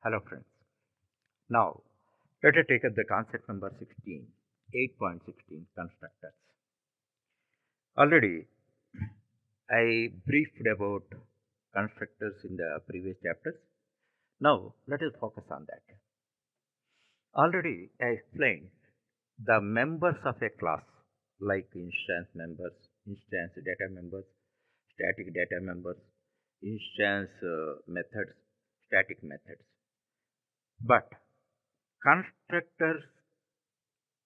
Hello friends. Now let us take up the concept number 16, 8.16 constructors. Already I briefed about constructors in the previous chapters. Now let us focus on that. Already I explained the members of a class like instance members, instance data members, static data members, instance methods, static methods. But constructors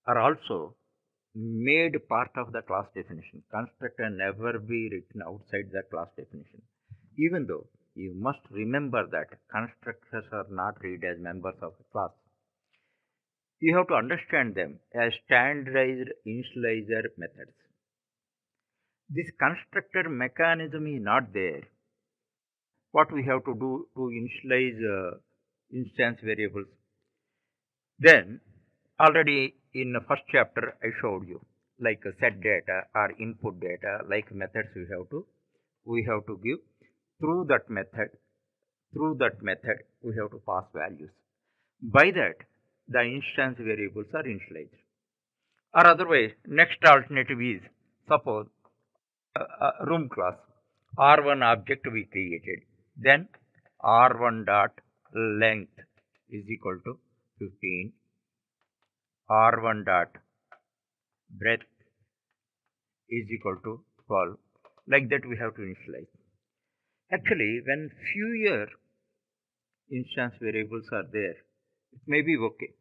are also made part of the class definition. Constructor never be written outside the class definition. Even though you must remember that constructors are not read as members of a class. You have to understand them as standardized initializer methods. This constructor mechanism is not there. What we have to do to initialize instance variables? Then already in the first chapter I showed you like set data or input data like methods we have to give through that method we have to pass values. By that the instance variables are initialized. Or otherwise next alternative is suppose room class R1 object we created, then R1 dot length is equal to 15, R1 dot breadth is equal to 12. Like that we have to initialize. Actually, when fewer instance variables are there, it may be okay.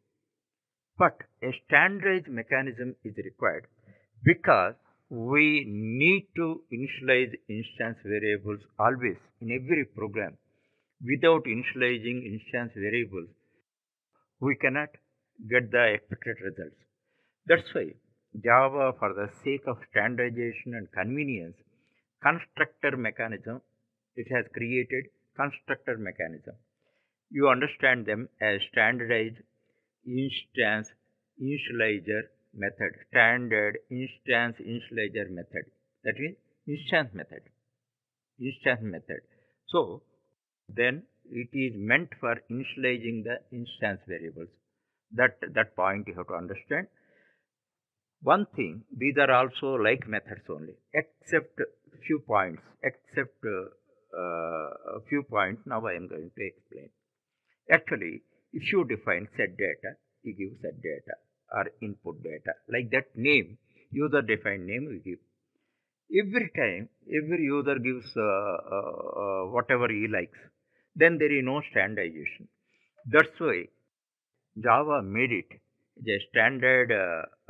But a standardized mechanism is required because we need to initialize instance variables always in every program. Without initializing instance variables, we cannot get the expected results. That's why Java, for the sake of standardization and convenience, constructor mechanism, it has created constructor mechanism. You understand them as standardized instance initializer method, standard instance initializer method. That is instance method. Instance method. So then it is meant for initializing the instance variables. That point you have to understand. One thing, these are also like methods only, except few points. A few points. Now I am going to explain. Actually, if you define set data, you give set data or input data. Like that name, user defined name we give. Every time, every user gives whatever he likes. Then there is no standardization. That's why Java made it the standard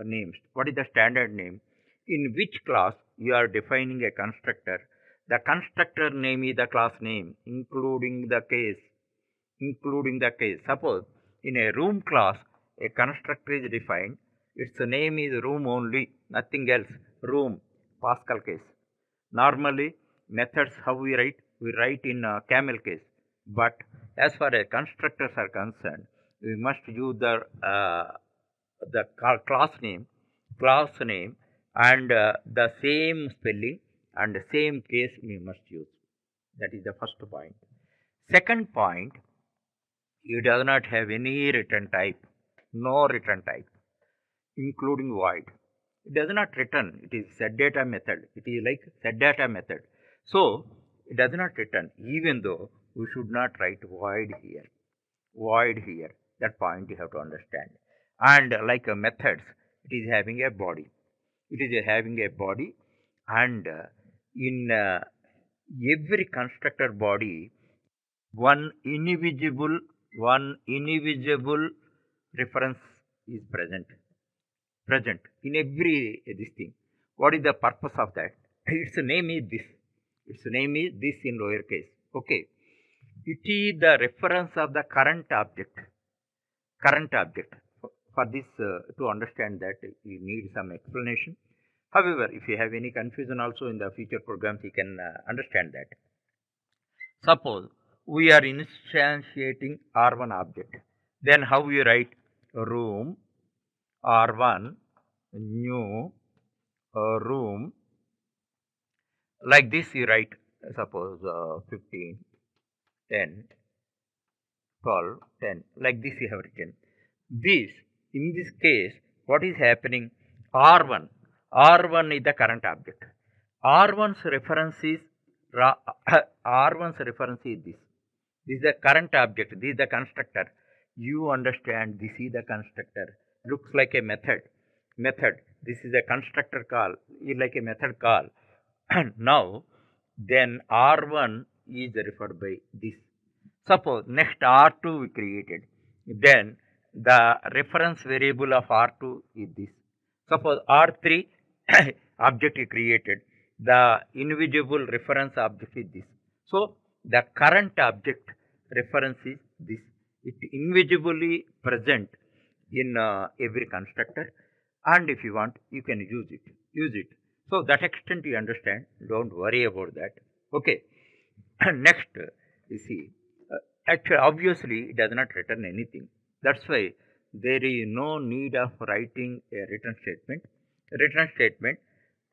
names. What is the standard name? In which class you are defining a constructor? The constructor name is the class name, including the case. Suppose in a room class, a constructor is defined. Its name is room only, nothing else. Room, Pascal case. Normally, methods how we write? We write in camel case. But as far as constructors are concerned, we must use class name, and the same spelling and the same case we must use. That is the first point. Second point, it does not have any return type, no return type, including void. It does not return. It is set data method. It is like set data method. So it does not return, even though we should not write void here. Void here. That point you have to understand. And like methods, it is having a body. It is having a body, and in every constructor body, one invisible reference is present in every this thing. What is the purpose of that? Its name is this. Its name is this in lowercase. Okay. It is the reference of the current object. Current object. For this, to understand that, you need some explanation. However, if you have any confusion also in the future programs, you can understand that. Suppose we are instantiating R1 object. Then how we write room R1 new room, like this you write, suppose 15, 10, 12, 10. Like this you have written. This, in this case, what is happening? R1. R1 is the current object. R1's reference is R1's reference is this. This is the current object. This is the constructor. You understand? This is the constructor. Looks like a method. Method. This is a constructor call. Is like a method call. Now, then R1 is referred by this. Suppose next R2 we created. Then the reference variable of R2 is this. Suppose R3 object is created. The invisible reference object is this. So the current object reference is this. It invisibly present in every constructor, and if you want you can use it. So that extent you understand. Don't worry about that. Okay. Next, you see, actually, obviously, it does not return anything. That's why there is no need of writing a return statement. Return statement,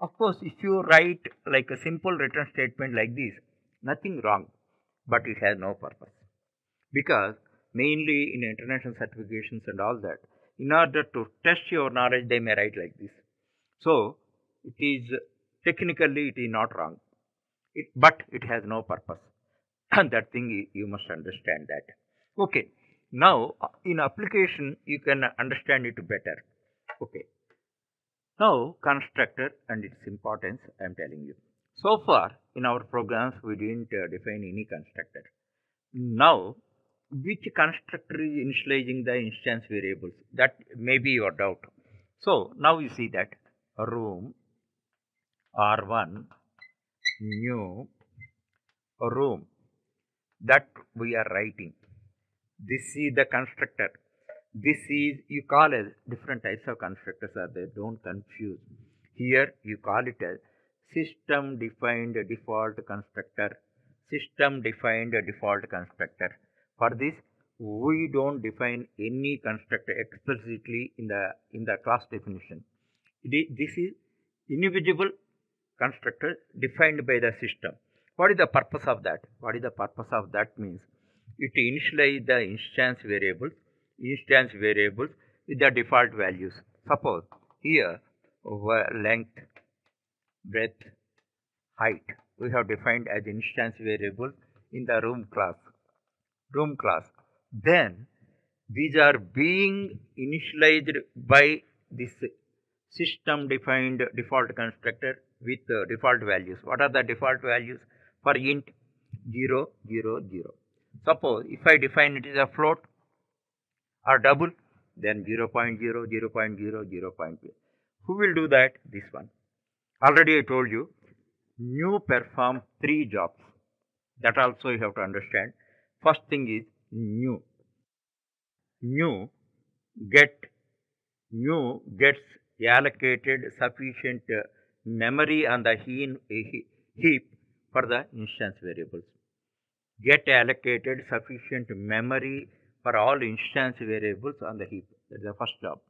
of course, if you write like a simple return statement like this, nothing wrong, but it has no purpose. Because mainly in international certifications and all that, in order to test your knowledge, they may write like this. So, it is technically it is not wrong, but it has no purpose. And that thing you must understand that. Okay. Now, in application, you can understand it better. Okay. Now, constructor and its importance, I am telling you. So far, in our programs, we didn't define any constructor. Now, which constructor is initializing the instance variables? That may be your doubt. So, now you see that room R1 new room that we are writing. This is the constructor. This is, you call as different types of constructors are there. Don't confuse. Here you call it as system defined default constructor. System defined default constructor. For this, we don't define any constructor explicitly in the class definition. This is invisible constructor defined by the system. What is the purpose of that? What is the purpose of that means it initialize the instance variables with the default values. Suppose here length, breadth, height we have defined as instance variables in the room class. Then these are being initialized by this system defined default constructor with default values. What are the default values? For int 0, 0, 0. Suppose if I define it as a float or double, then 0, 0.0, 0, 0.0, 0, 0.0. Who will do that? This one. Already I told you, new perform 3 jobs. That also you have to understand. First thing is new. New gets allocated sufficient memory on the heap for the instance variables. Get allocated sufficient memory for all instance variables on the heap. That is the first job.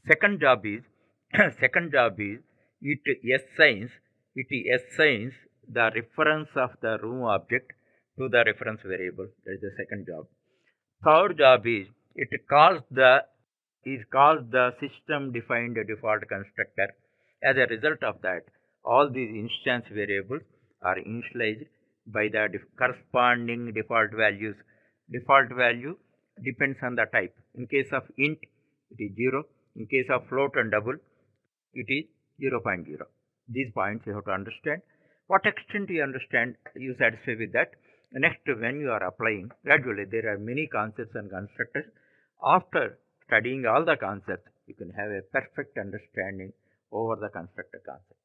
Second job is it assigns the reference of the room object to the reference variable. That is the second job. Third job is it calls the system defined default constructor. As a result of that, all these instance variables are initialized by the corresponding default values. Default value depends on the type. In case of int, it is 0. In case of float and double, it is 0.0. These points you have to understand. What extent you understand, you satisfy with that. Next, when you are applying, gradually there are many concepts and constructors. After studying all the concepts, you can have a perfect understanding over the constructor concept.